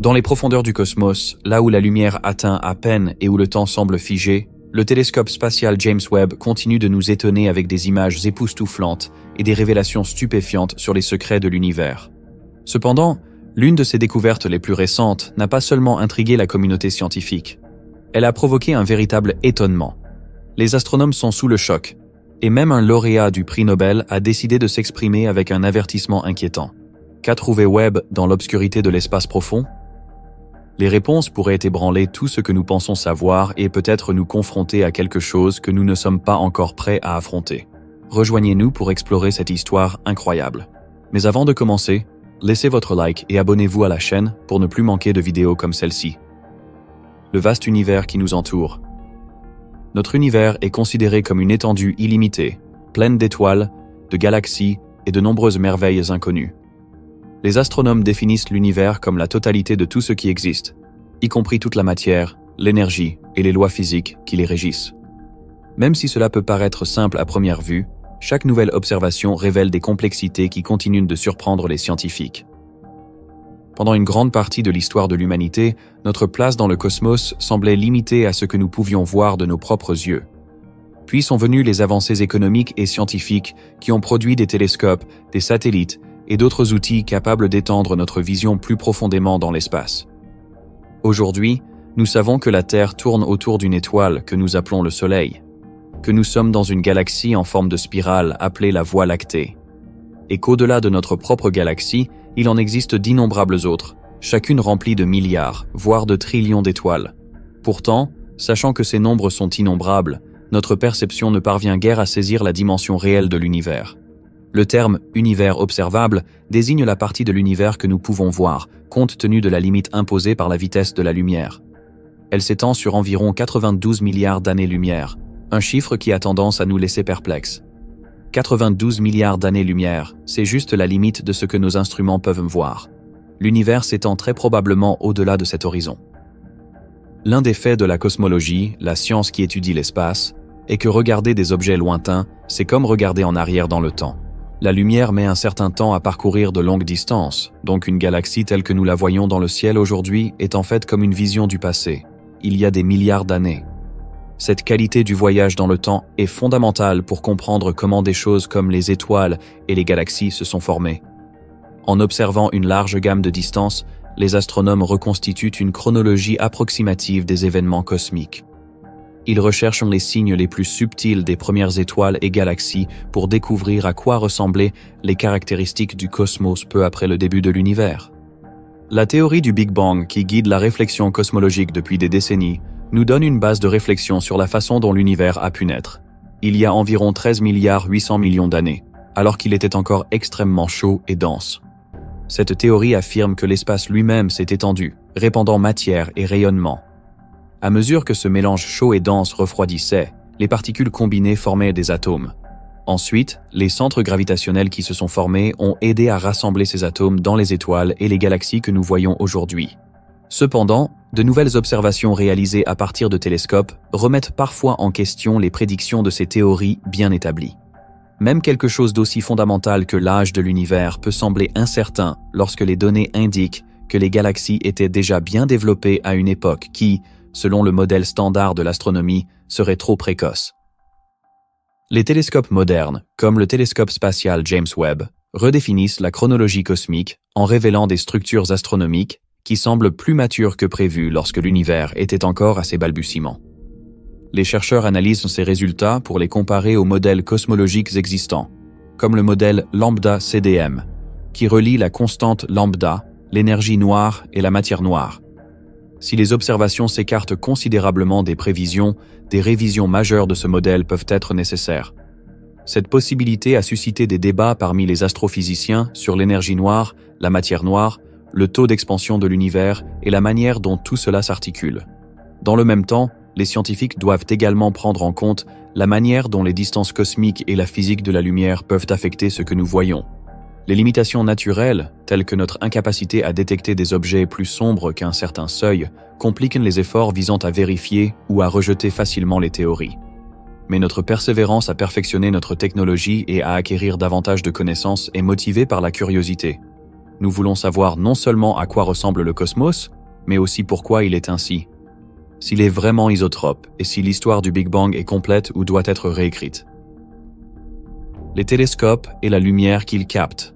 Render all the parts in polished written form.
Dans les profondeurs du cosmos, là où la lumière atteint à peine et où le temps semble figé, le télescope spatial James Webb continue de nous étonner avec des images époustouflantes et des révélations stupéfiantes sur les secrets de l'univers. Cependant, l'une de ses découvertes les plus récentes n'a pas seulement intrigué la communauté scientifique. Elle a provoqué un véritable étonnement. Les astronomes sont sous le choc, et même un lauréat du prix Nobel a décidé de s'exprimer avec un avertissement inquiétant. Qu'a trouvé Webb dans l'obscurité de l'espace profond ? Les réponses pourraient ébranler tout ce que nous pensons savoir et peut-être nous confronter à quelque chose que nous ne sommes pas encore prêts à affronter. Rejoignez-nous pour explorer cette histoire incroyable. Mais avant de commencer, laissez votre like et abonnez-vous à la chaîne pour ne plus manquer de vidéos comme celle-ci. Le vaste univers qui nous entoure. Notre univers est considéré comme une étendue illimitée, pleine d'étoiles, de galaxies et de nombreuses merveilles inconnues. Les astronomes définissent l'univers comme la totalité de tout ce qui existe, y compris toute la matière, l'énergie et les lois physiques qui les régissent. Même si cela peut paraître simple à première vue, chaque nouvelle observation révèle des complexités qui continuent de surprendre les scientifiques. Pendant une grande partie de l'histoire de l'humanité, notre place dans le cosmos semblait limitée à ce que nous pouvions voir de nos propres yeux. Puis sont venues les avancées économiques et scientifiques qui ont produit des télescopes, des satellites et d'autres outils capables d'étendre notre vision plus profondément dans l'espace. Aujourd'hui, nous savons que la Terre tourne autour d'une étoile que nous appelons le Soleil, que nous sommes dans une galaxie en forme de spirale appelée la Voie lactée, et qu'au-delà de notre propre galaxie, il en existe d'innombrables autres, chacune remplie de milliards, voire de trillions d'étoiles. Pourtant, sachant que ces nombres sont innombrables, notre perception ne parvient guère à saisir la dimension réelle de l'univers. Le terme « univers observable » désigne la partie de l'univers que nous pouvons voir, compte tenu de la limite imposée par la vitesse de la lumière. Elle s'étend sur environ 92 milliards d'années-lumière, un chiffre qui a tendance à nous laisser perplexes. 92 milliards d'années-lumière, c'est juste la limite de ce que nos instruments peuvent voir. L'univers s'étend très probablement au-delà de cet horizon. L'un des faits de la cosmologie, la science qui étudie l'espace, est que regarder des objets lointains, c'est comme regarder en arrière dans le temps. La lumière met un certain temps à parcourir de longues distances, donc une galaxie telle que nous la voyons dans le ciel aujourd'hui est en fait comme une vision du passé, il y a des milliards d'années. Cette qualité du voyage dans le temps est fondamentale pour comprendre comment des choses comme les étoiles et les galaxies se sont formées. En observant une large gamme de distances, les astronomes reconstituent une chronologie approximative des événements cosmiques. Ils recherchent les signes les plus subtils des premières étoiles et galaxies pour découvrir à quoi ressemblaient les caractéristiques du cosmos peu après le début de l'univers. La théorie du Big Bang, qui guide la réflexion cosmologique depuis des décennies, nous donne une base de réflexion sur la façon dont l'univers a pu naître. Il y a environ 13 milliards 800 millions d'années, alors qu'il était encore extrêmement chaud et dense. Cette théorie affirme que l'espace lui-même s'est étendu, répandant matière et rayonnement. À mesure que ce mélange chaud et dense refroidissait, les particules combinées formaient des atomes. Ensuite, les centres gravitationnels qui se sont formés ont aidé à rassembler ces atomes dans les étoiles et les galaxies que nous voyons aujourd'hui. Cependant, de nouvelles observations réalisées à partir de télescopes remettent parfois en question les prédictions de ces théories bien établies. Même quelque chose d'aussi fondamental que l'âge de l'univers peut sembler incertain lorsque les données indiquent que les galaxies étaient déjà bien développées à une époque qui, selon le modèle standard de l'astronomie, serait trop précoce. Les télescopes modernes, comme le télescope spatial James Webb, redéfinissent la chronologie cosmique en révélant des structures astronomiques qui semblent plus matures que prévu lorsque l'univers était encore à ses balbutiements. Les chercheurs analysent ces résultats pour les comparer aux modèles cosmologiques existants, comme le modèle lambda-CDM, qui relie la constante lambda, l'énergie noire et la matière noire. Si les observations s'écartent considérablement des prévisions, des révisions majeures de ce modèle peuvent être nécessaires. Cette possibilité a suscité des débats parmi les astrophysiciens sur l'énergie noire, la matière noire, le taux d'expansion de l'univers et la manière dont tout cela s'articule. Dans le même temps, les scientifiques doivent également prendre en compte la manière dont les distances cosmiques et la physique de la lumière peuvent affecter ce que nous voyons. Les limitations naturelles, telles que notre incapacité à détecter des objets plus sombres qu'un certain seuil, compliquent les efforts visant à vérifier ou à rejeter facilement les théories. Mais notre persévérance à perfectionner notre technologie et à acquérir davantage de connaissances est motivée par la curiosité. Nous voulons savoir non seulement à quoi ressemble le cosmos, mais aussi pourquoi il est ainsi. S'il est vraiment isotrope et si l'histoire du Big Bang est complète ou doit être réécrite. Les télescopes et la lumière qu'ils captent.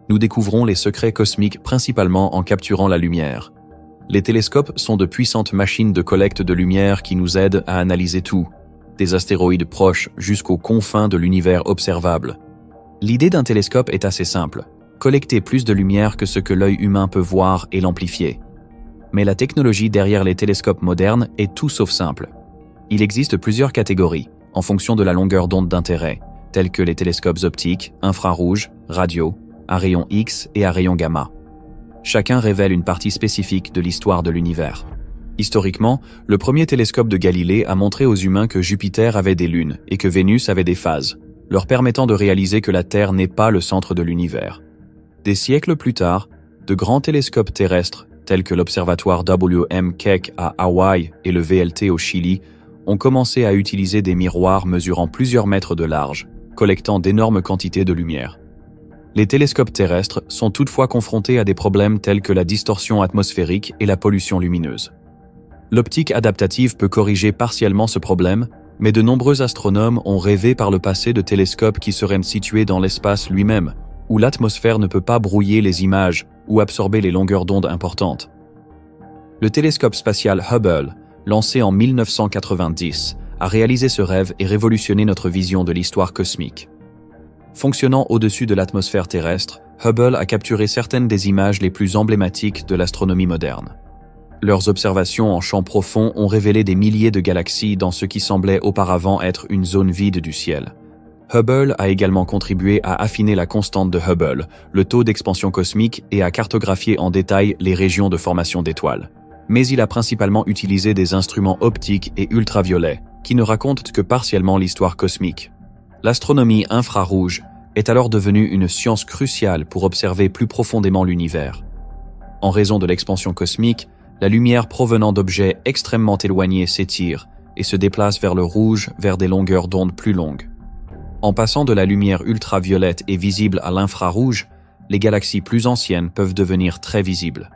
Nous découvrons les secrets cosmiques principalement en capturant la lumière. Les télescopes sont de puissantes machines de collecte de lumière qui nous aident à analyser tout, des astéroïdes proches jusqu'aux confins de l'univers observable. L'idée d'un télescope est assez simple, collecter plus de lumière que ce que l'œil humain peut voir et l'amplifier. Mais la technologie derrière les télescopes modernes est tout sauf simple. Il existe plusieurs catégories, en fonction de la longueur d'onde d'intérêt, telles que les télescopes optiques, infrarouges, radio, à rayon X et à rayon gamma. Chacun révèle une partie spécifique de l'histoire de l'univers. Historiquement, le premier télescope de Galilée a montré aux humains que Jupiter avait des lunes et que Vénus avait des phases, leur permettant de réaliser que la Terre n'est pas le centre de l'univers. Des siècles plus tard, de grands télescopes terrestres, tels que l'observatoire W.M. Keck à Hawaï et le VLT au Chili, ont commencé à utiliser des miroirs mesurant plusieurs mètres de large, collectant d'énormes quantités de lumière. Les télescopes terrestres sont toutefois confrontés à des problèmes tels que la distorsion atmosphérique et la pollution lumineuse. L'optique adaptative peut corriger partiellement ce problème, mais de nombreux astronomes ont rêvé par le passé de télescopes qui seraient situés dans l'espace lui-même, où l'atmosphère ne peut pas brouiller les images ou absorber les longueurs d'onde importantes. Le télescope spatial Hubble, lancé en 1990, a réalisé ce rêve et révolutionné notre vision de l'histoire cosmique. Fonctionnant au-dessus de l'atmosphère terrestre, Hubble a capturé certaines des images les plus emblématiques de l'astronomie moderne. Leurs observations en champ profond ont révélé des milliers de galaxies dans ce qui semblait auparavant être une zone vide du ciel. Hubble a également contribué à affiner la constante de Hubble, le taux d'expansion cosmique, et à cartographier en détail les régions de formation d'étoiles. Mais il a principalement utilisé des instruments optiques et ultraviolets, qui ne racontent que partiellement l'histoire cosmique. L'astronomie infrarouge est alors devenue une science cruciale pour observer plus profondément l'univers. En raison de l'expansion cosmique, la lumière provenant d'objets extrêmement éloignés s'étire et se déplace vers le rouge vers des longueurs d'onde plus longues. En passant de la lumière ultraviolette et visible à l'infrarouge, les galaxies plus anciennes peuvent devenir très visibles.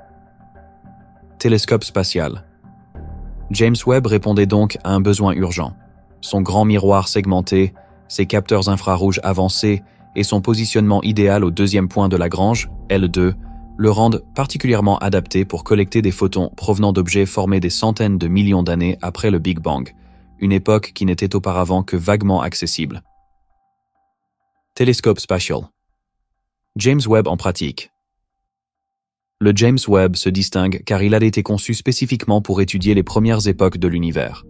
Télescope spatial. James Webb répondait donc à un besoin urgent. Son grand miroir segmenté, ses capteurs infrarouges avancés et son positionnement idéal au deuxième point de Lagrange, L2, le rendent particulièrement adapté pour collecter des photons provenant d'objets formés des centaines de millions d'années après le Big Bang, une époque qui n'était auparavant que vaguement accessible. Télescope spatial. James Webb en pratique. Le James Webb se distingue car il a été conçu spécifiquement pour étudier les premières époques de l'univers.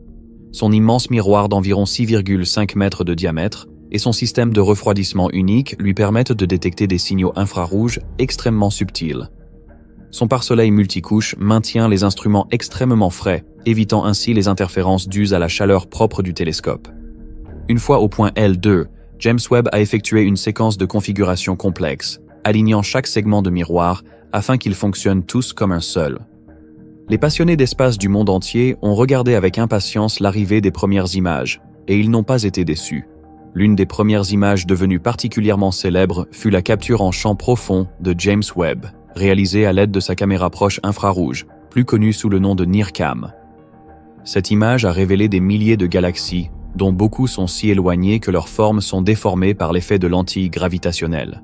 Son immense miroir d'environ 6,5 mètres de diamètre et son système de refroidissement unique lui permettent de détecter des signaux infrarouges extrêmement subtils. Son pare-soleil multicouche maintient les instruments extrêmement frais, évitant ainsi les interférences dues à la chaleur propre du télescope. Une fois au point L2, James Webb a effectué une séquence de configuration complexe, alignant chaque segment de miroir afin qu'ils fonctionnent tous comme un seul. Les passionnés d'espace du monde entier ont regardé avec impatience l'arrivée des premières images, et ils n'ont pas été déçus. L'une des premières images devenues particulièrement célèbres fut la capture en champ profond de James Webb, réalisée à l'aide de sa caméra proche infrarouge, plus connue sous le nom de NIRCam. Cette image a révélé des milliers de galaxies, dont beaucoup sont si éloignées que leurs formes sont déformées par l'effet de lentilles gravitationnelles.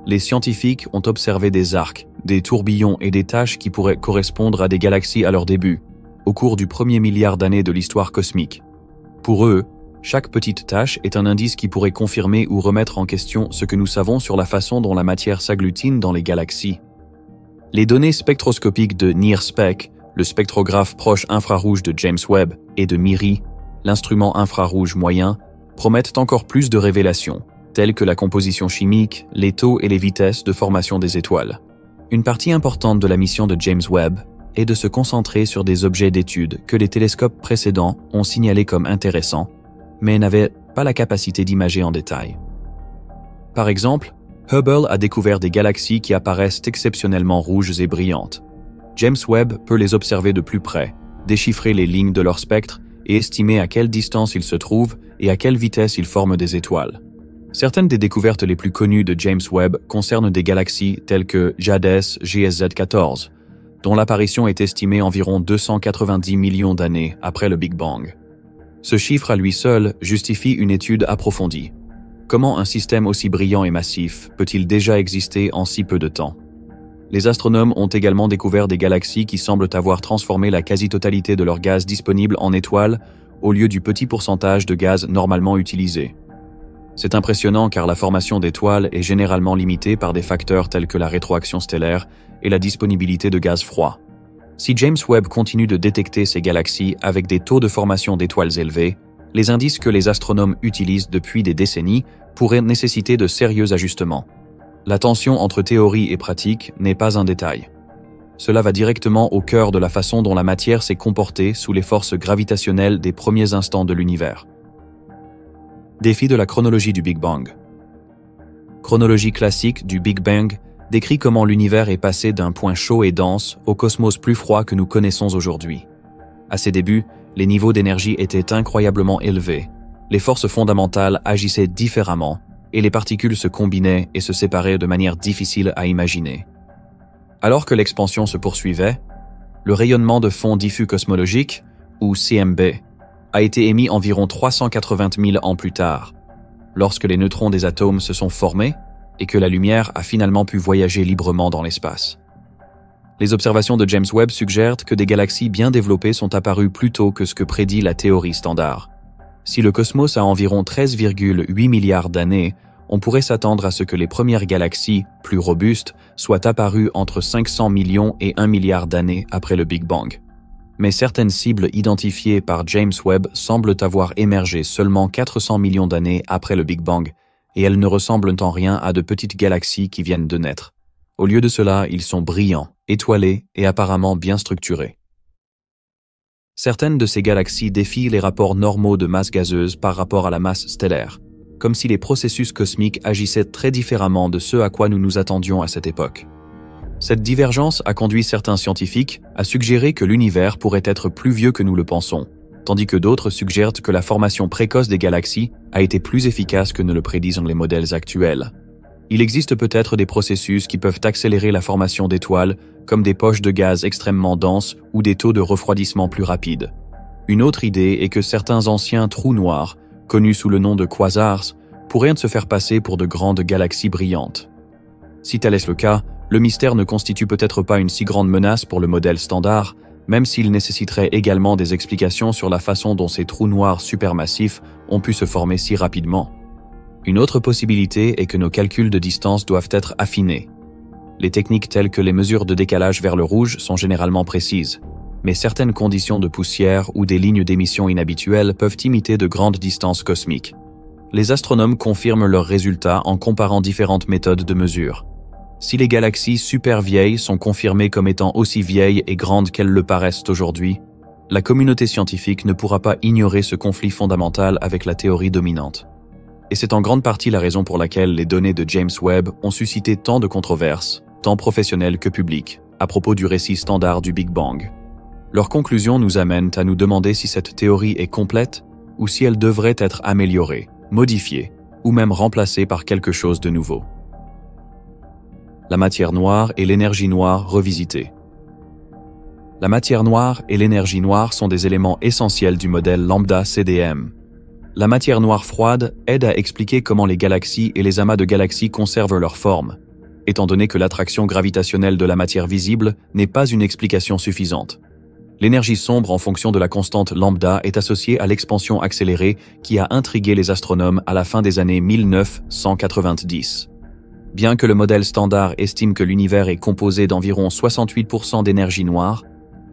Les scientifiques ont observé des arcs, des tourbillons et des taches qui pourraient correspondre à des galaxies à leur début, au cours du premier milliard d'années de l'histoire cosmique. Pour eux, chaque petite tache est un indice qui pourrait confirmer ou remettre en question ce que nous savons sur la façon dont la matière s'agglutine dans les galaxies. Les données spectroscopiques de NIRSpec, le spectrographe proche infrarouge de James Webb, et de MIRI, l'instrument infrarouge moyen, promettent encore plus de révélations, telles que la composition chimique, les taux et les vitesses de formation des étoiles. Une partie importante de la mission de James Webb est de se concentrer sur des objets d'étude que les télescopes précédents ont signalés comme intéressants, mais n'avaient pas la capacité d'imager en détail. Par exemple, Hubble a découvert des galaxies qui apparaissent exceptionnellement rouges et brillantes. James Webb peut les observer de plus près, déchiffrer les lignes de leur spectre et estimer à quelle distance ils se trouvent et à quelle vitesse ils forment des étoiles. Certaines des découvertes les plus connues de James Webb concernent des galaxies telles que JADES JSZ14, dont l'apparition est estimée environ 290 millions d'années après le Big Bang. Ce chiffre à lui seul justifie une étude approfondie. Comment un système aussi brillant et massif peut-il déjà exister en si peu de temps? Les astronomes ont également découvert des galaxies qui semblent avoir transformé la quasi-totalité de leur gaz disponible en étoiles au lieu du petit pourcentage de gaz normalement utilisé. C'est impressionnant car la formation d'étoiles est généralement limitée par des facteurs tels que la rétroaction stellaire et la disponibilité de gaz froid. Si James Webb continue de détecter ces galaxies avec des taux de formation d'étoiles élevés, les indices que les astronomes utilisent depuis des décennies pourraient nécessiter de sérieux ajustements. La tension entre théorie et pratique n'est pas un détail. Cela va directement au cœur de la façon dont la matière s'est comportée sous les forces gravitationnelles des premiers instants de l'univers. Défi de la chronologie du Big Bang. Chronologie classique du Big Bang décrit comment l'univers est passé d'un point chaud et dense au cosmos plus froid que nous connaissons aujourd'hui. À ses débuts, les niveaux d'énergie étaient incroyablement élevés, les forces fondamentales agissaient différemment, et les particules se combinaient et se séparaient de manière difficile à imaginer. Alors que l'expansion se poursuivait, le rayonnement de fond diffus cosmologique, ou CMB, a été émis environ 380 000 ans plus tard, lorsque les neutrons des atomes se sont formés et que la lumière a finalement pu voyager librement dans l'espace. Les observations de James Webb suggèrent que des galaxies bien développées sont apparues plus tôt que ce que prédit la théorie standard. Si le cosmos a environ 13,8 milliards d'années, on pourrait s'attendre à ce que les premières galaxies, plus robustes, soient apparues entre 500 millions et 1 milliard d'années après le Big Bang. Mais certaines cibles identifiées par James Webb semblent avoir émergé seulement 400 millions d'années après le Big Bang, et elles ne ressemblent en rien à de petites galaxies qui viennent de naître. Au lieu de cela, ils sont brillants, étoilés et apparemment bien structurés. Certaines de ces galaxies défient les rapports normaux de masse gazeuse par rapport à la masse stellaire, comme si les processus cosmiques agissaient très différemment de ce à quoi nous nous attendions à cette époque. Cette divergence a conduit certains scientifiques à suggérer que l'univers pourrait être plus vieux que nous le pensons, tandis que d'autres suggèrent que la formation précoce des galaxies a été plus efficace que ne le prédisent les modèles actuels. Il existe peut-être des processus qui peuvent accélérer la formation d'étoiles, comme des poches de gaz extrêmement denses ou des taux de refroidissement plus rapides. Une autre idée est que certains anciens trous noirs, connus sous le nom de quasars, pourraient se faire passer pour de grandes galaxies brillantes. Si tel est le cas, le mystère ne constitue peut-être pas une si grande menace pour le modèle standard, même s'il nécessiterait également des explications sur la façon dont ces trous noirs supermassifs ont pu se former si rapidement. Une autre possibilité est que nos calculs de distance doivent être affinés. Les techniques telles que les mesures de décalage vers le rouge sont généralement précises, mais certaines conditions de poussière ou des lignes d'émission inhabituelles peuvent imiter de grandes distances cosmiques. Les astronomes confirment leurs résultats en comparant différentes méthodes de mesure. Si les galaxies super vieilles sont confirmées comme étant aussi vieilles et grandes qu'elles le paraissent aujourd'hui, la communauté scientifique ne pourra pas ignorer ce conflit fondamental avec la théorie dominante. Et c'est en grande partie la raison pour laquelle les données de James Webb ont suscité tant de controverses, tant professionnelles que publiques, à propos du récit standard du Big Bang. Leurs conclusions nous amènent à nous demander si cette théorie est complète ou si elle devrait être améliorée, modifiée ou même remplacée par quelque chose de nouveau. La matière noire et l'énergie noire revisitée. La matière noire et l'énergie noire sont des éléments essentiels du modèle lambda CDM. La matière noire froide aide à expliquer comment les galaxies et les amas de galaxies conservent leur forme, étant donné que l'attraction gravitationnelle de la matière visible n'est pas une explication suffisante. L'énergie sombre en fonction de la constante lambda est associée à l'expansion accélérée qui a intrigué les astronomes à la fin des années 1990. Bien que le modèle standard estime que l'univers est composé d'environ 68% d'énergie noire,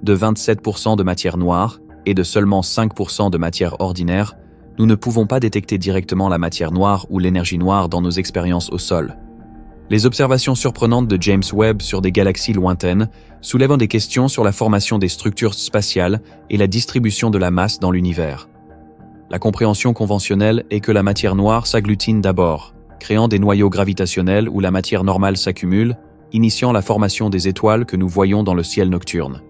de 27% de matière noire et de seulement 5% de matière ordinaire, nous ne pouvons pas détecter directement la matière noire ou l'énergie noire dans nos expériences au sol. Les observations surprenantes de James Webb sur des galaxies lointaines soulèvent des questions sur la formation des structures spatiales et la distribution de la masse dans l'univers. La compréhension conventionnelle est que la matière noire s'agglutine d'abord, créant des noyaux gravitationnels où la matière normale s'accumule, initiant la formation des étoiles que nous voyons dans le ciel nocturne.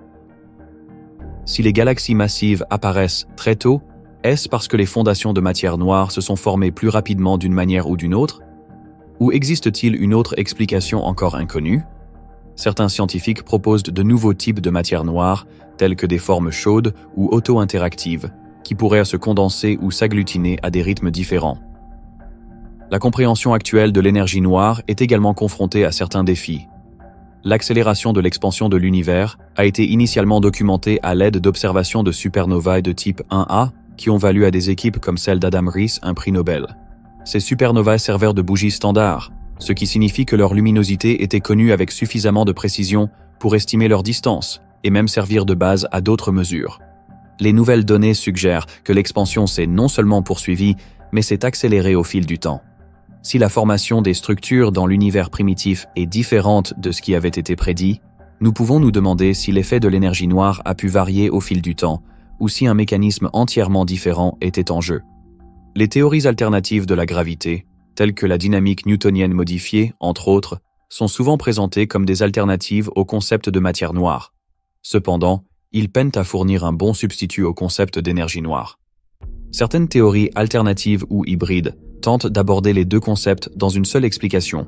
Si les galaxies massives apparaissent très tôt, Est-ce parce que les fondations de matière noire se sont formées plus rapidement d'une manière ou d'une autre? Ou existe-t-il une autre explication encore inconnue? Certains scientifiques proposent de nouveaux types de matière noire, tels que des formes chaudes ou auto-interactives, qui pourraient se condenser ou s'agglutiner à des rythmes différents. La compréhension actuelle de l'énergie noire est également confrontée à certains défis. L'accélération de l'expansion de l'univers a été initialement documentée à l'aide d'observations de supernovae de type 1A qui ont valu à des équipes comme celle d'Adam Rees un prix Nobel. Ces supernovae servèrent de bougies standards, ce qui signifie que leur luminosité était connue avec suffisamment de précision pour estimer leur distance et même servir de base à d'autres mesures. Les nouvelles données suggèrent que l'expansion s'est non seulement poursuivie, mais s'est accélérée au fil du temps. Si la formation des structures dans l'univers primitif est différente de ce qui avait été prédit, nous pouvons nous demander si l'effet de l'énergie noire a pu varier au fil du temps, ou si un mécanisme entièrement différent était en jeu. Les théories alternatives de la gravité, telles que la dynamique newtonienne modifiée, entre autres, sont souvent présentées comme des alternatives au concept de matière noire. Cependant, ils peinent à fournir un bon substitut au concept d'énergie noire. Certaines théories alternatives ou hybrides tentent d'aborder les deux concepts dans une seule explication,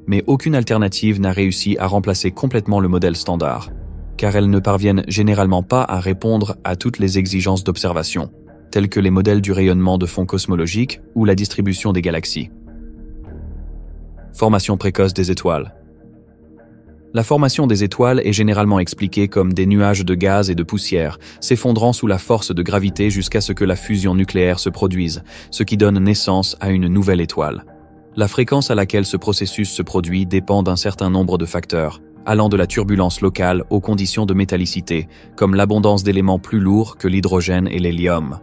mais aucune alternative n'a réussi à remplacer complètement le modèle standard, car elles ne parviennent généralement pas à répondre à toutes les exigences d'observation, telles que les modèles du rayonnement de fond cosmologique ou la distribution des galaxies. Formation précoce des étoiles. La formation des étoiles est généralement expliquée comme des nuages de gaz et de poussière, s'effondrant sous la force de gravité jusqu'à ce que la fusion nucléaire se produise, ce qui donne naissance à une nouvelle étoile. La fréquence à laquelle ce processus se produit dépend d'un certain nombre de facteurs, allant de la turbulence locale aux conditions de métallicité, comme l'abondance d'éléments plus lourds que l'hydrogène et l'hélium.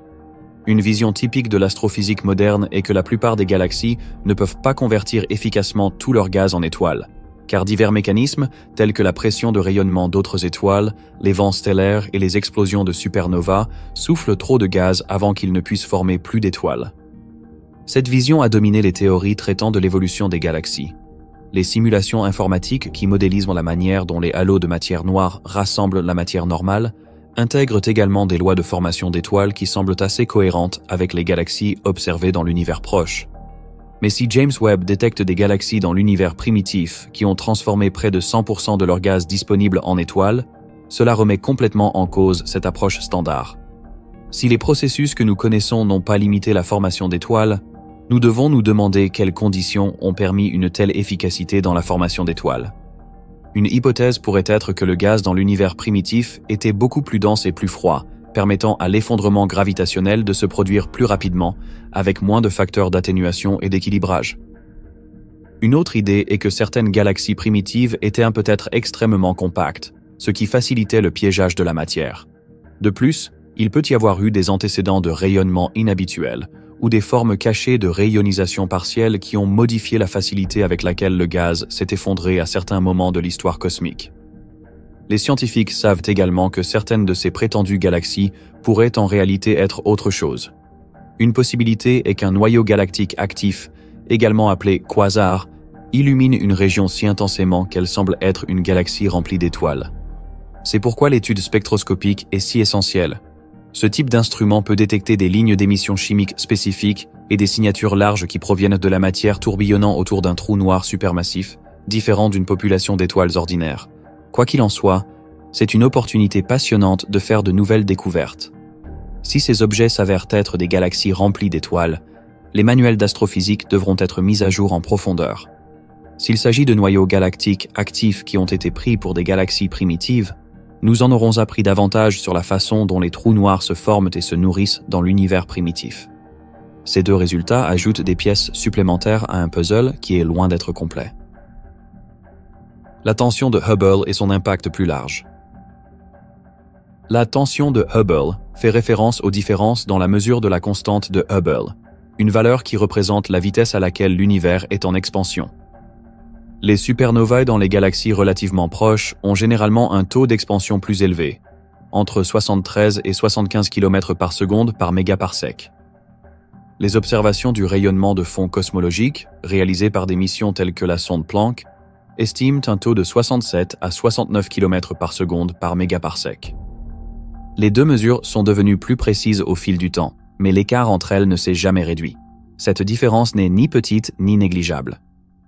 Une vision typique de l'astrophysique moderne est que la plupart des galaxies ne peuvent pas convertir efficacement tout leur gaz en étoiles, car divers mécanismes, tels que la pression de rayonnement d'autres étoiles, les vents stellaires et les explosions de supernovas, soufflent trop de gaz avant qu'ils ne puissent former plus d'étoiles. Cette vision a dominé les théories traitant de l'évolution des galaxies. Les simulations informatiques qui modélisent la manière dont les halos de matière noire rassemblent la matière normale intègrent également des lois de formation d'étoiles qui semblent assez cohérentes avec les galaxies observées dans l'univers proche. Mais si James Webb détecte des galaxies dans l'univers primitif qui ont transformé près de 100% de leur gaz disponible en étoiles, cela remet complètement en cause cette approche standard. Si les processus que nous connaissons n'ont pas limité la formation d'étoiles, nous devons nous demander quelles conditions ont permis une telle efficacité dans la formation d'étoiles. Une hypothèse pourrait être que le gaz dans l'univers primitif était beaucoup plus dense et plus froid, permettant à l'effondrement gravitationnel de se produire plus rapidement, avec moins de facteurs d'atténuation et d'équilibrage. Une autre idée est que certaines galaxies primitives étaient peut-être extrêmement compactes, ce qui facilitait le piégeage de la matière. De plus, il peut y avoir eu des antécédents de rayonnement inhabituels, ou des formes cachées de rayonisation partielle qui ont modifié la facilité avec laquelle le gaz s'est effondré à certains moments de l'histoire cosmique. Les scientifiques savent également que certaines de ces prétendues galaxies pourraient en réalité être autre chose. Une possibilité est qu'un noyau galactique actif, également appelé quasar, illumine une région si intensément qu'elle semble être une galaxie remplie d'étoiles. C'est pourquoi l'étude spectroscopique est si essentielle. Ce type d'instrument peut détecter des lignes d'émission chimiques spécifiques et des signatures larges qui proviennent de la matière tourbillonnant autour d'un trou noir supermassif, différent d'une population d'étoiles ordinaires. Quoi qu'il en soit, c'est une opportunité passionnante de faire de nouvelles découvertes. Si ces objets s'avèrent être des galaxies remplies d'étoiles, les manuels d'astrophysique devront être mis à jour en profondeur. S'il s'agit de noyaux galactiques actifs qui ont été pris pour des galaxies primitives, nous en aurons appris davantage sur la façon dont les trous noirs se forment et se nourrissent dans l'univers primitif. Ces deux résultats ajoutent des pièces supplémentaires à un puzzle qui est loin d'être complet. La tension de Hubble et son impact plus large. La tension de Hubble fait référence aux différences dans la mesure de la constante de Hubble, une valeur qui représente la vitesse à laquelle l'univers est en expansion. Les supernovae dans les galaxies relativement proches ont généralement un taux d'expansion plus élevé, entre 73 et 75 km par seconde par mégaparsec. Les observations du rayonnement de fond cosmologique, réalisées par des missions telles que la sonde Planck, estiment un taux de 67 à 69 km par seconde par mégaparsec. Les deux mesures sont devenues plus précises au fil du temps, mais l'écart entre elles ne s'est jamais réduit. Cette différence n'est ni petite ni négligeable.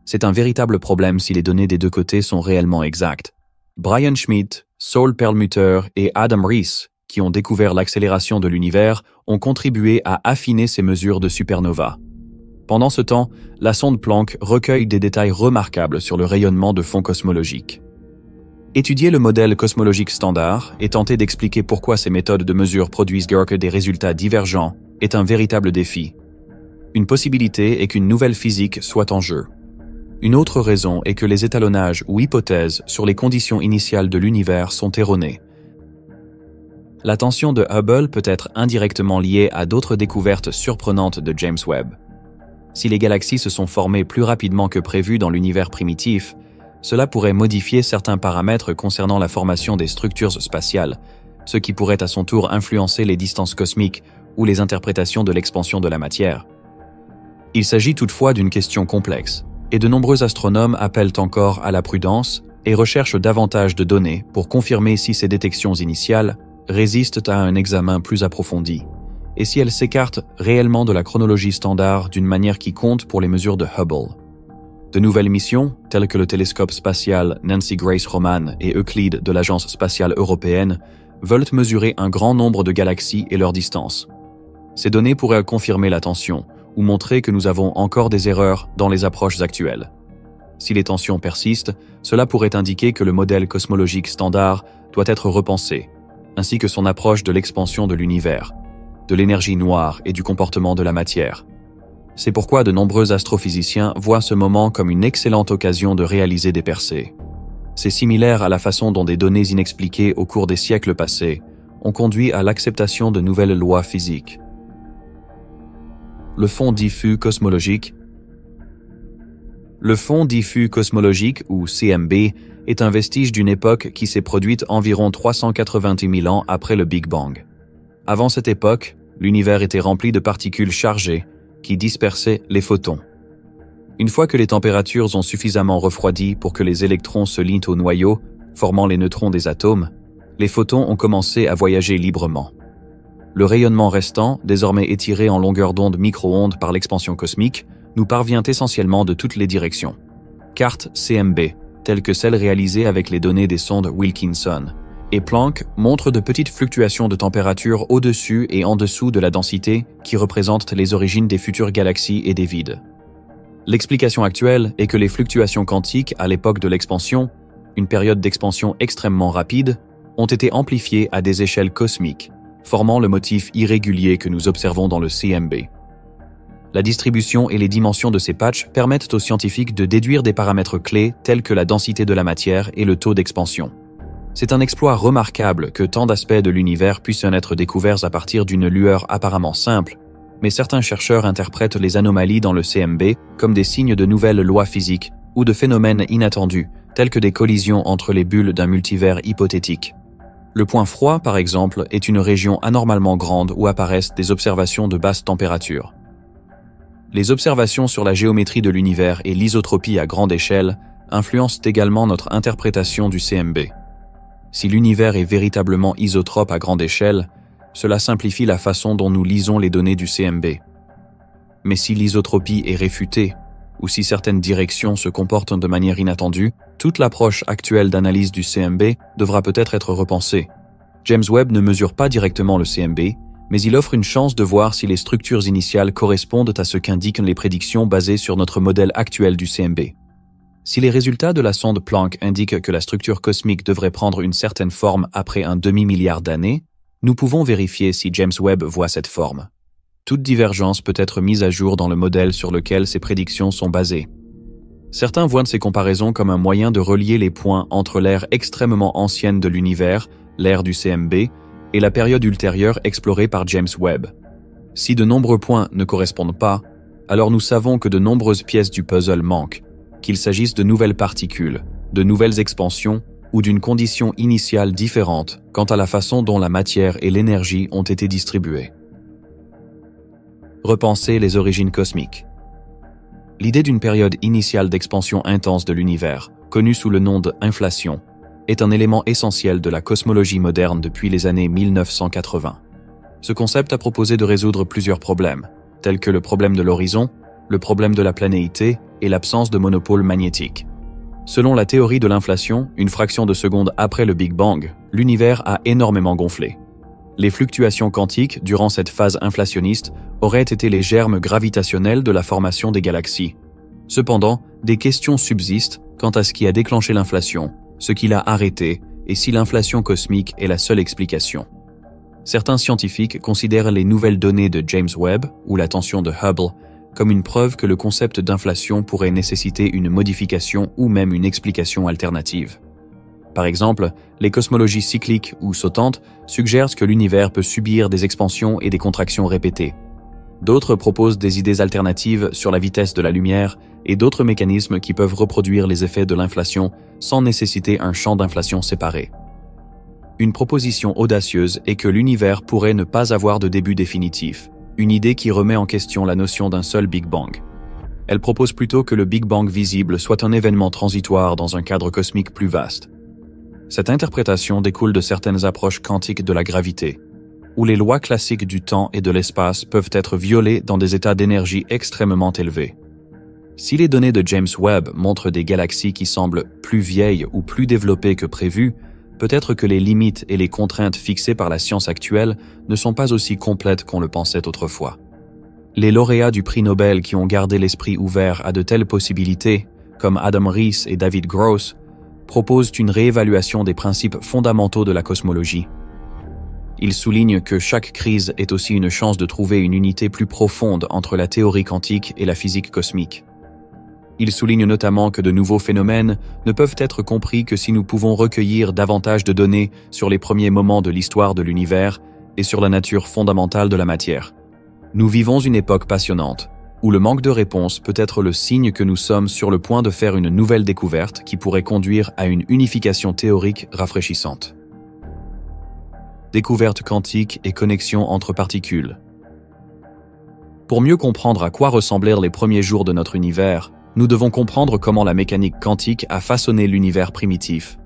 C'est un véritable problème si les données des deux côtés sont réellement exactes. Brian Schmidt, Saul Perlmutter et Adam Riess, qui ont découvert l'accélération de l'univers, ont contribué à affiner ces mesures de supernova. Pendant ce temps, la sonde Planck recueille des détails remarquables sur le rayonnement de fonds cosmologiques. Étudier le modèle cosmologique standard et tenter d'expliquer pourquoi ces méthodes de mesure produisent des résultats divergents est un véritable défi. Une possibilité est qu'une nouvelle physique soit en jeu. Une autre raison est que les étalonnages ou hypothèses sur les conditions initiales de l'univers sont erronées. L'attention de Hubble peut être indirectement liée à d'autres découvertes surprenantes de James Webb. Si les galaxies se sont formées plus rapidement que prévu dans l'univers primitif, cela pourrait modifier certains paramètres concernant la formation des structures spatiales, ce qui pourrait à son tour influencer les distances cosmiques ou les interprétations de l'expansion de la matière. Il s'agit toutefois d'une question complexe, et de nombreux astronomes appellent encore à la prudence et recherchent davantage de données pour confirmer si ces détections initiales résistent à un examen plus approfondi, et si elles s'écartent réellement de la chronologie standard d'une manière qui compte pour les mesures de Hubble. De nouvelles missions, telles que le télescope spatial Nancy Grace Roman et Euclide de l'Agence spatiale européenne, veulent mesurer un grand nombre de galaxies et leurs distances. Ces données pourraient confirmer la tension, ou montrer que nous avons encore des erreurs dans les approches actuelles. Si les tensions persistent, cela pourrait indiquer que le modèle cosmologique standard doit être repensé, ainsi que son approche de l'expansion de l'univers, de l'énergie noire et du comportement de la matière. C'est pourquoi de nombreux astrophysiciens voient ce moment comme une excellente occasion de réaliser des percées. C'est similaire à la façon dont des données inexpliquées au cours des siècles passés ont conduit à l'acceptation de nouvelles lois physiques. Le fond diffus cosmologique. Le fond diffus cosmologique, ou CMB, est un vestige d'une époque qui s'est produite environ 390 000 ans après le Big Bang. Avant cette époque, l'univers était rempli de particules chargées qui dispersaient les photons. Une fois que les températures ont suffisamment refroidi pour que les électrons se lient au noyau, formant les neutrons des atomes, les photons ont commencé à voyager librement. Le rayonnement restant, désormais étiré en longueur d'onde micro-ondes par l'expansion cosmique, nous parvient essentiellement de toutes les directions. Cartes CMB, telles que celles réalisées avec les données des sondes Wilkinson, et Planck montrent de petites fluctuations de température au-dessus et en dessous de la densité qui représentent les origines des futures galaxies et des vides. L'explication actuelle est que les fluctuations quantiques à l'époque de l'expansion, une période d'expansion extrêmement rapide, ont été amplifiées à des échelles cosmiques, formant le motif irrégulier que nous observons dans le CMB. La distribution et les dimensions de ces patchs permettent aux scientifiques de déduire des paramètres clés tels que la densité de la matière et le taux d'expansion. C'est un exploit remarquable que tant d'aspects de l'univers puissent en être découverts à partir d'une lueur apparemment simple, mais certains chercheurs interprètent les anomalies dans le CMB comme des signes de nouvelles lois physiques ou de phénomènes inattendus, tels que des collisions entre les bulles d'un multivers hypothétique. Le point froid, par exemple, est une région anormalement grande où apparaissent des observations de basse température. Les observations sur la géométrie de l'univers et l'isotropie à grande échelle influencent également notre interprétation du CMB. Si l'univers est véritablement isotrope à grande échelle, cela simplifie la façon dont nous lisons les données du CMB. Mais si l'isotropie est réfutée, ou si certaines directions se comportent de manière inattendue, toute l'approche actuelle d'analyse du CMB devra peut-être être repensée. James Webb ne mesure pas directement le CMB, mais il offre une chance de voir si les structures initiales correspondent à ce qu'indiquent les prédictions basées sur notre modèle actuel du CMB. Si les résultats de la sonde Planck indiquent que la structure cosmique devrait prendre une certaine forme après un demi-milliard d'années, nous pouvons vérifier si James Webb voit cette forme. Toute divergence peut être mise à jour dans le modèle sur lequel ces prédictions sont basées. Certains voient ces comparaisons comme un moyen de relier les points entre l'ère extrêmement ancienne de l'univers, l'ère du CMB, et la période ultérieure explorée par James Webb. Si de nombreux points ne correspondent pas, alors nous savons que de nombreuses pièces du puzzle manquent, qu'il s'agisse de nouvelles particules, de nouvelles expansions ou d'une condition initiale différente quant à la façon dont la matière et l'énergie ont été distribuées. Repenser les origines cosmiques. L'idée d'une période initiale d'expansion intense de l'univers, connue sous le nom d'inflation, est un élément essentiel de la cosmologie moderne depuis les années 1980. Ce concept a proposé de résoudre plusieurs problèmes, tels que le problème de l'horizon, le problème de la planéité et l'absence de monopôle magnétique. Selon la théorie de l'inflation, une fraction de seconde après le Big Bang, l'univers a énormément gonflé. Les fluctuations quantiques durant cette phase inflationniste auraient été les germes gravitationnels de la formation des galaxies. Cependant, des questions subsistent quant à ce qui a déclenché l'inflation, ce qui l'a arrêtée et si l'inflation cosmique est la seule explication. Certains scientifiques considèrent les nouvelles données de James Webb ou la tension de Hubble comme une preuve que le concept d'inflation pourrait nécessiter une modification ou même une explication alternative. Par exemple, les cosmologies cycliques ou sautantes suggèrent que l'univers peut subir des expansions et des contractions répétées. D'autres proposent des idées alternatives sur la vitesse de la lumière et d'autres mécanismes qui peuvent reproduire les effets de l'inflation sans nécessiter un champ d'inflation séparé. Une proposition audacieuse est que l'univers pourrait ne pas avoir de début définitif, une idée qui remet en question la notion d'un seul Big Bang. Elle propose plutôt que le Big Bang visible soit un événement transitoire dans un cadre cosmique plus vaste. Cette interprétation découle de certaines approches quantiques de la gravité, où les lois classiques du temps et de l'espace peuvent être violées dans des états d'énergie extrêmement élevés. Si les données de James Webb montrent des galaxies qui semblent plus vieilles ou plus développées que prévu, peut-être que les limites et les contraintes fixées par la science actuelle ne sont pas aussi complètes qu'on le pensait autrefois. Les lauréats du prix Nobel qui ont gardé l'esprit ouvert à de telles possibilités, comme Adam Rees et David Gross, proposent une réévaluation des principes fondamentaux de la cosmologie. Ils soulignent que chaque crise est aussi une chance de trouver une unité plus profonde entre la théorie quantique et la physique cosmique. Ils soulignent notamment que de nouveaux phénomènes ne peuvent être compris que si nous pouvons recueillir davantage de données sur les premiers moments de l'histoire de l'univers et sur la nature fondamentale de la matière. Nous vivons une époque passionnante, où le manque de réponses peut être le signe que nous sommes sur le point de faire une nouvelle découverte qui pourrait conduire à une unification théorique rafraîchissante. Découverte quantique et connexion entre particules. Pour mieux comprendre à quoi ressemblèrent les premiers jours de notre univers, nous devons comprendre comment la mécanique quantique a façonné l'univers primitif.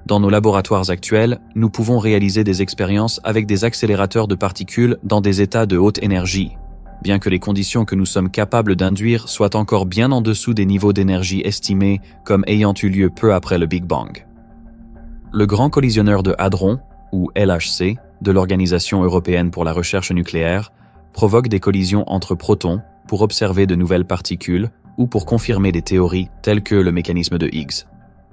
Dans nos laboratoires actuels, nous pouvons réaliser des expériences avec des accélérateurs de particules dans des états de haute énergie, bien que les conditions que nous sommes capables d'induire soient encore bien en dessous des niveaux d'énergie estimés comme ayant eu lieu peu après le Big Bang. Le Grand Collisionneur de Hadron, ou LHC, de l'Organisation européenne pour la recherche nucléaire, provoque des collisions entre protons pour observer de nouvelles particules ou pour confirmer des théories telles que le mécanisme de Higgs.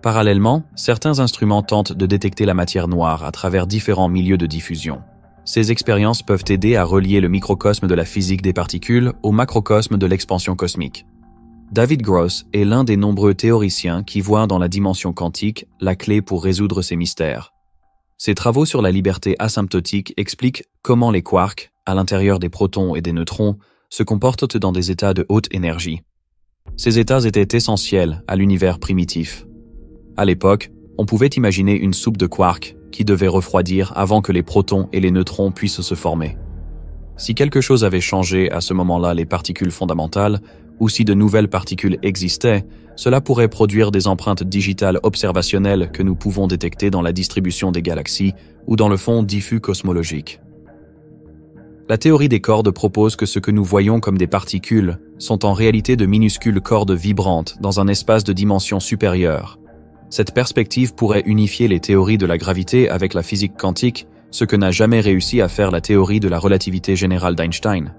Parallèlement, certains instruments tentent de détecter la matière noire à travers différents milieux de diffusion. Ces expériences peuvent aider à relier le microcosme de la physique des particules au macrocosme de l'expansion cosmique. David Gross est l'un des nombreux théoriciens qui voient dans la dimension quantique la clé pour résoudre ces mystères. Ses travaux sur la liberté asymptotique expliquent comment les quarks, à l'intérieur des protons et des neutrons, se comportent dans des états de haute énergie. Ces états étaient essentiels à l'univers primitif. À l'époque, on pouvait imaginer une soupe de quarks qui devait refroidir avant que les protons et les neutrons puissent se former. Si quelque chose avait changé à ce moment-là les particules fondamentales, ou si de nouvelles particules existaient, cela pourrait produire des empreintes digitales observationnelles que nous pouvons détecter dans la distribution des galaxies ou dans le fond diffus cosmologique. La théorie des cordes propose que ce que nous voyons comme des particules sont en réalité de minuscules cordes vibrantes dans un espace de dimension supérieure. Cette perspective pourrait unifier les théories de la gravité avec la physique quantique, ce que n'a jamais réussi à faire la théorie de la relativité générale d'Einstein.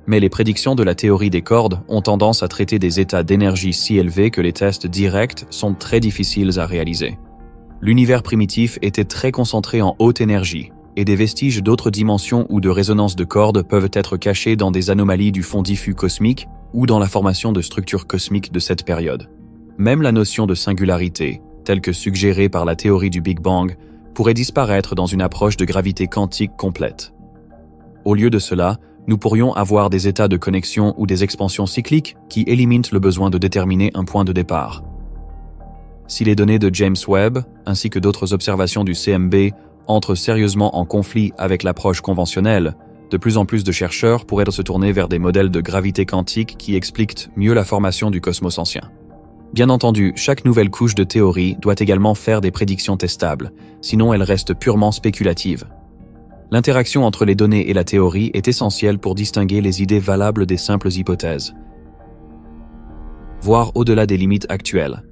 Mais les prédictions de la théorie des cordes ont tendance à traiter des états d'énergie si élevés que les tests directs sont très difficiles à réaliser. L'univers primitif était très concentré en haute énergie, et des vestiges d'autres dimensions ou de résonance de cordes peuvent être cachés dans des anomalies du fond diffus cosmique ou dans la formation de structures cosmiques de cette période. Même la notion de singularité, telle que suggérée par la théorie du Big Bang, pourrait disparaître dans une approche de gravité quantique complète. Au lieu de cela, nous pourrions avoir des états de connexion ou des expansions cycliques qui éliminent le besoin de déterminer un point de départ. Si les données de James Webb, ainsi que d'autres observations du CMB, entrent sérieusement en conflit avec l'approche conventionnelle, de plus en plus de chercheurs pourraient se tourner vers des modèles de gravité quantique qui expliquent mieux la formation du cosmos ancien. Bien entendu, chaque nouvelle couche de théorie doit également faire des prédictions testables, sinon elle reste purement spéculative. L'interaction entre les données et la théorie est essentielle pour distinguer les idées valables des simples hypothèses. Voir au-delà des limites actuelles.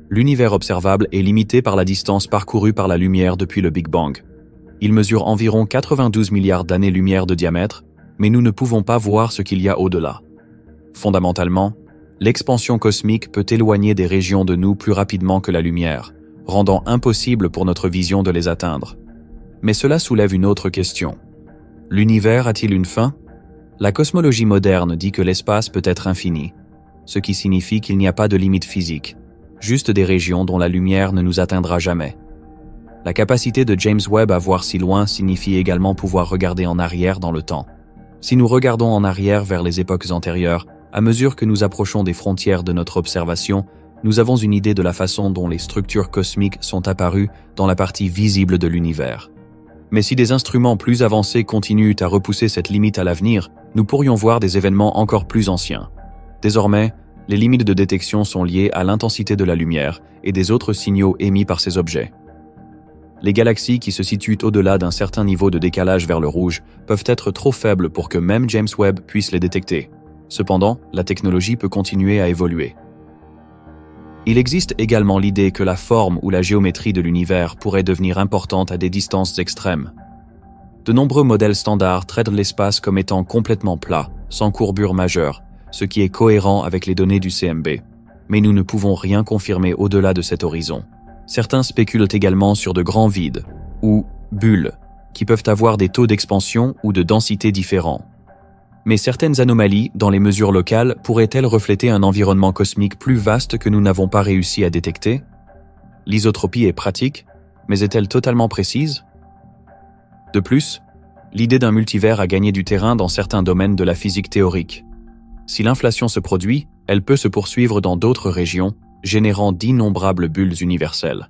L'univers observable est limité par la distance parcourue par la lumière depuis le Big Bang. Il mesure environ 92 milliards d'années-lumière de diamètre, mais nous ne pouvons pas voir ce qu'il y a au-delà. Fondamentalement, l'expansion cosmique peut éloigner des régions de nous plus rapidement que la lumière, rendant impossible pour notre vision de les atteindre. Mais cela soulève une autre question. L'univers a-t-il une fin? La cosmologie moderne dit que l'espace peut être infini, ce qui signifie qu'il n'y a pas de limite physique, juste des régions dont la lumière ne nous atteindra jamais. La capacité de James Webb à voir si loin signifie également pouvoir regarder en arrière dans le temps. Si nous regardons en arrière vers les époques antérieures, à mesure que nous approchons des frontières de notre observation, nous avons une idée de la façon dont les structures cosmiques sont apparues dans la partie visible de l'univers. Mais si des instruments plus avancés continuent à repousser cette limite à l'avenir, nous pourrions voir des événements encore plus anciens. Désormais, les limites de détection sont liées à l'intensité de la lumière et des autres signaux émis par ces objets. Les galaxies qui se situent au-delà d'un certain niveau de décalage vers le rouge peuvent être trop faibles pour que même James Webb puisse les détecter. Cependant, la technologie peut continuer à évoluer. Il existe également l'idée que la forme ou la géométrie de l'univers pourrait devenir importante à des distances extrêmes. De nombreux modèles standards traitent l'espace comme étant complètement plat, sans courbure majeure, ce qui est cohérent avec les données du CMB. Mais nous ne pouvons rien confirmer au-delà de cet horizon. Certains spéculent également sur de grands vides, ou bulles, qui peuvent avoir des taux d'expansion ou de densité différents. Mais certaines anomalies, dans les mesures locales, pourraient-elles refléter un environnement cosmique plus vaste que nous n'avons pas réussi à détecter? L'isotropie est pratique, mais est-elle totalement précise? De plus, l'idée d'un multivers a gagné du terrain dans certains domaines de la physique théorique. Si l'inflation se produit, elle peut se poursuivre dans d'autres régions, générant d'innombrables bulles universelles.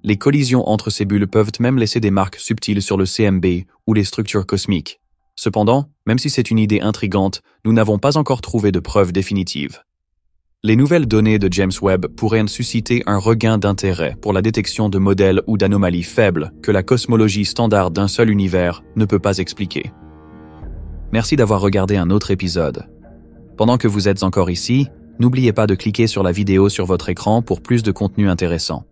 Les collisions entre ces bulles peuvent même laisser des marques subtiles sur le CMB ou les structures cosmiques. Cependant, même si c'est une idée intrigante, nous n'avons pas encore trouvé de preuves définitives. Les nouvelles données de James Webb pourraient susciter un regain d'intérêt pour la détection de modèles ou d'anomalies faibles que la cosmologie standard d'un seul univers ne peut pas expliquer. Merci d'avoir regardé un autre épisode. Pendant que vous êtes encore ici, n'oubliez pas de cliquer sur la vidéo sur votre écran pour plus de contenu intéressant.